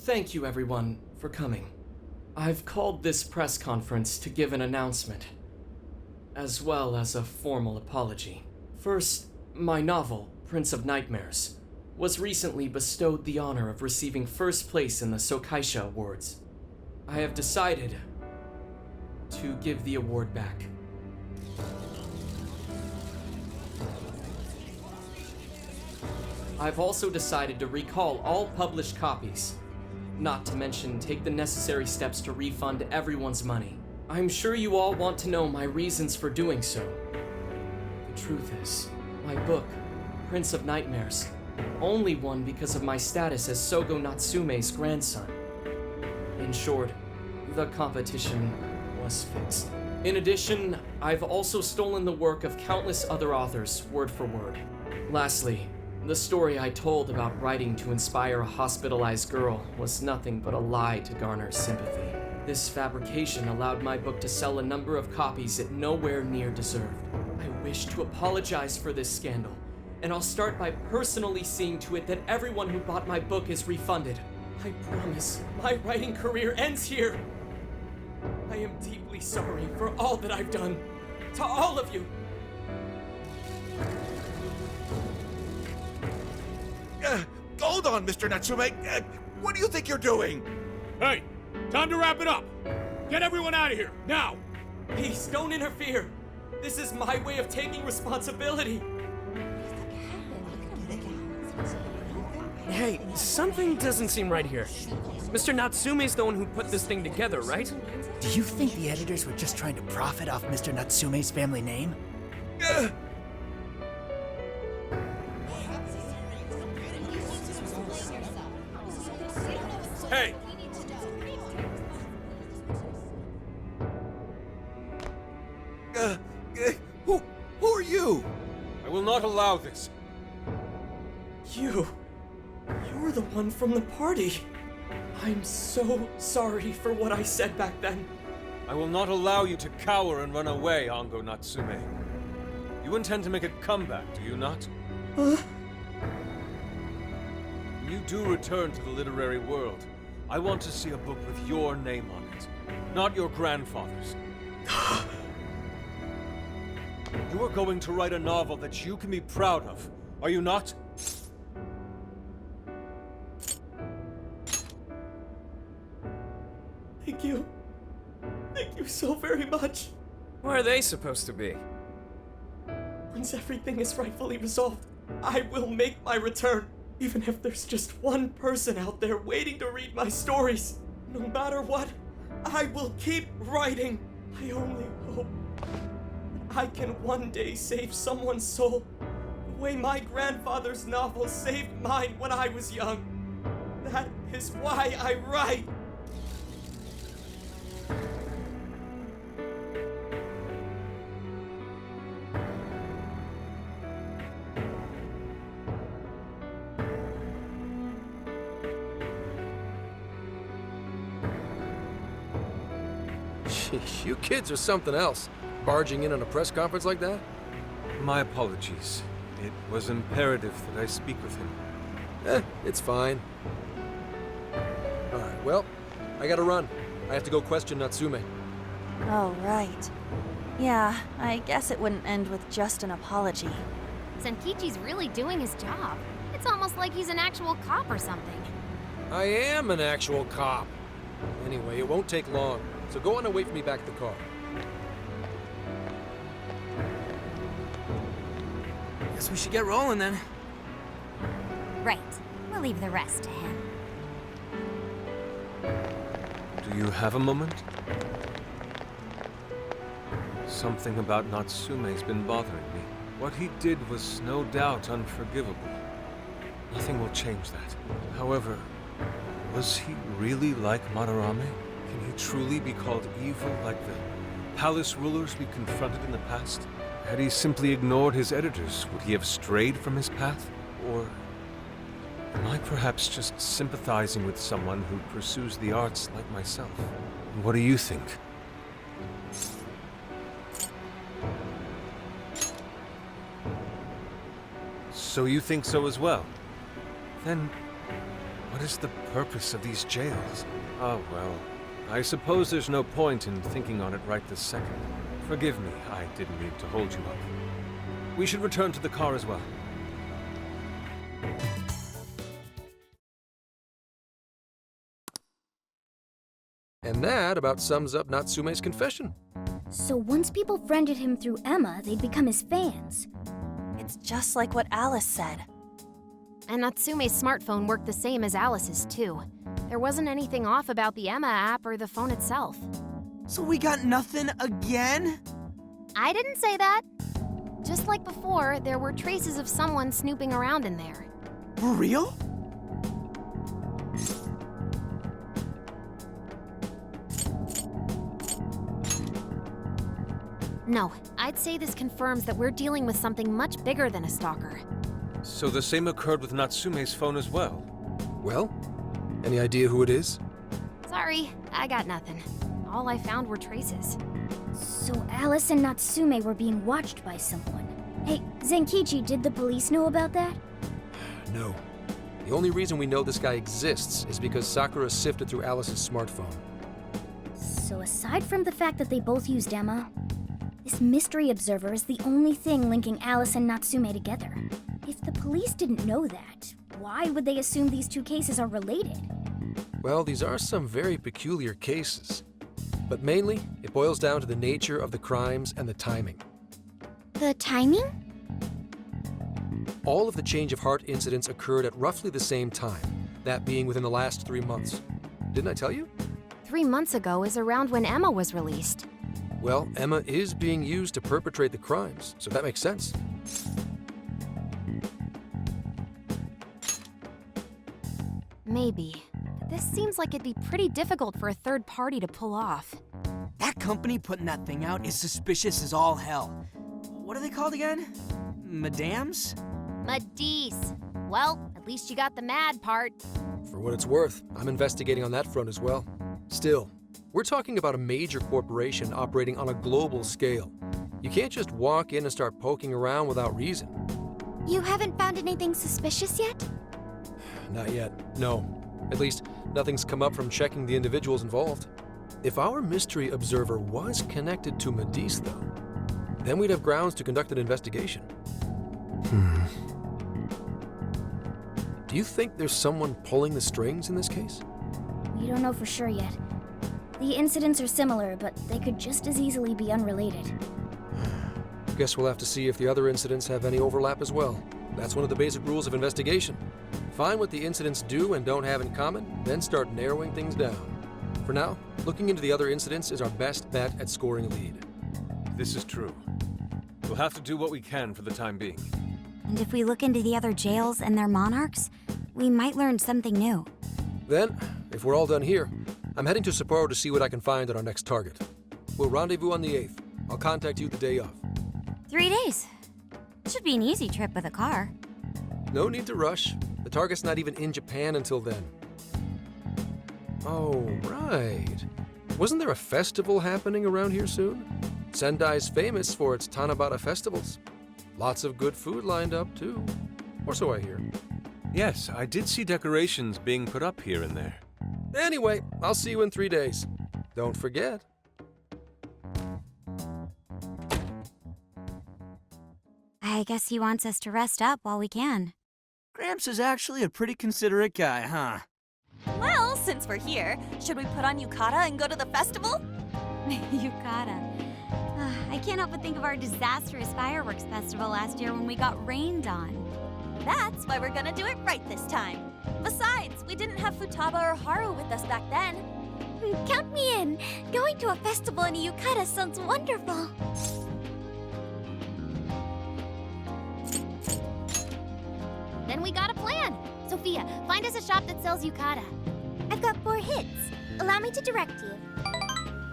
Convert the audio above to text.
Thank you everyone for coming. I've called this press conference to give an announcement, as well as a formal apology. First, my novel, Prince of Nightmares, was recently bestowed the honor of receiving first place in the Sokaisha Awards. I have decided to give the award back. I've also decided to recall all published copies, not to mention take the necessary steps to refund everyone's money. I'm sure you all want to know my reasons for doing so. The truth is, my book, Prince of Nightmares, only won because of my status as Sogo Natsume's grandson. In short, the competition was fixed. In addition, I've also stolen the work of countless other authors, word for word. Lastly, the story I told about writing to inspire a hospitalized girl was nothing but a lie to garner sympathy. This fabrication allowed my book to sell a number of copies it nowhere near deserved. I wish to apologize for this scandal, and I'll start by personally seeing to it that everyone who bought my book is refunded. I promise my writing career ends here. I am deeply sorry for all that I've done. To all of you. Hold on, Mr. Natsume. What do you think you're doing? Hey, time to wrap it up. Get everyone out of here, now! Please, don't interfere. This is my way of taking responsibility. Hey, something doesn't seem right here. Mr. Natsume's the one who put this thing together, right? Do you think the editors were just trying to profit off Mr. Natsume's family name? Hey! Who are you? I will not allow this. You're the one from the party. I'm so sorry for what I said back then. I will not allow you to cower and run away, Ango Natsume. You intend to make a comeback, do you not? Huh? When you do return to the literary world, I want to see a book with your name on it, not your grandfather's. You are going to write a novel that you can be proud of, are you not? Thank you. Thank you so very much. Where are they supposed to be? Once everything is rightfully resolved, I will make my return. Even if there's just one person out there waiting to read my stories. No matter what, I will keep writing. I only hope that I can one day save someone's soul the way my grandfather's novel saved mine when I was young. That is why I write. Sheesh, you kids are something else. Barging in on a press conference like that? My apologies. It was imperative that I speak with him. It's fine. Alright, well, I gotta run. I have to go question Natsume. Oh, right. Yeah, I guess it wouldn't end with just an apology. Senkichi's really doing his job. It's almost like he's an actual cop or something. I am an actual cop. Anyway, it won't take long, so go on and wait for me back at the car. Guess we should get rolling then. Right. We'll leave the rest to him. Do you have a moment? Something about Natsume's been bothering me. What he did was no doubt unforgivable. Nothing will change that. However, was he really like Madarame? Can he truly be called evil like the palace rulers we confronted in the past? Had he simply ignored his editors, would he have strayed from his path? Or am I perhaps just sympathizing with someone who pursues the arts like myself? What do you think? So you think so as well? Then What is the purpose of these jails? Oh, well, I suppose there's no point in thinking on it right this second. Forgive me, I didn't mean to hold you up. We should return to the car as well. And that about sums up Natsume's confession. So once people friended him through Emma, they'd become his fans. It's just like what Alice said. And Natsume's smartphone worked the same as Alice's, too. There wasn't anything off about the Emma app or the phone itself. So we got nothing again? I didn't say that. Just like before, there were traces of someone snooping around in there. For real? No, I'd say this confirms that we're dealing with something much bigger than a stalker. So the same occurred with Natsume's phone as well? Well, any idea who it is? Sorry, I got nothing. All I found were traces. So Alice and Natsume were being watched by someone. Hey, Zenkichi, did the police know about that? No. The only reason we know this guy exists is because Sakura sifted through Alice's smartphone. So aside from the fact that they both used Emma, this mystery observer is the only thing linking Alice and Natsume together. If the police didn't know that, why would they assume these two cases are related? Well, these are some very peculiar cases. But mainly, it boils down to the nature of the crimes and the timing. The timing? All of the change of heart incidents occurred at roughly the same time, that being within the last 3 months. Didn't I tell you? 3 months ago is around when Emma was released. Well, Emma is being used to perpetrate the crimes, so that makes sense. Maybe. But this seems like it'd be pretty difficult for a third party to pull off. That company putting that thing out is suspicious as all hell. What are they called again? Madams? Madis. Well, at least you got the mad part. For what it's worth, I'm investigating on that front as well. Still, we're talking about a major corporation operating on a global scale. You can't just walk in and start poking around without reason. You haven't found anything suspicious yet? Not yet, no. At least, nothing's come up from checking the individuals involved. If our mystery observer was connected to Madis, though, then we'd have grounds to conduct an investigation. Do you think there's someone pulling the strings in this case? We don't know for sure yet. The incidents are similar, but they could just as easily be unrelated. Guess we'll have to see if the other incidents have any overlap as well. That's one of the basic rules of investigation. Find what the incidents do and don't have in common, then start narrowing things down. For now, looking into the other incidents is our best bet at scoring a lead. This is true. We'll have to do what we can for the time being. And if we look into the other jails and their monarchs, we might learn something new. Then, if we're all done here, I'm heading to Sapporo to see what I can find on our next target. We'll rendezvous on the 8th. I'll contact you the day of. 3 days. Should be an easy trip with a car. No need to rush. The target's not even in Japan until then. Oh, right. Wasn't there a festival happening around here soon? Sendai's famous for its Tanabata festivals. Lots of good food lined up, too. Or so I hear. Yes, I did see decorations being put up here and there. Anyway, I'll see you in 3 days. Don't forget. I guess he wants us to rest up while we can. Gramps is actually a pretty considerate guy, huh? Well, since we're here, should we put on yukata and go to the festival? Yukata. I can't help but think of our disastrous fireworks festival last year when we got rained on. That's why we're gonna do it right this time. Besides, we didn't have Futaba or Haru with us back then. Count me in! Going to a festival in a yukata sounds wonderful. Then we got a plan. Sophia, find us a shop that sells yukata. I've got 4 hits. Allow me to direct you.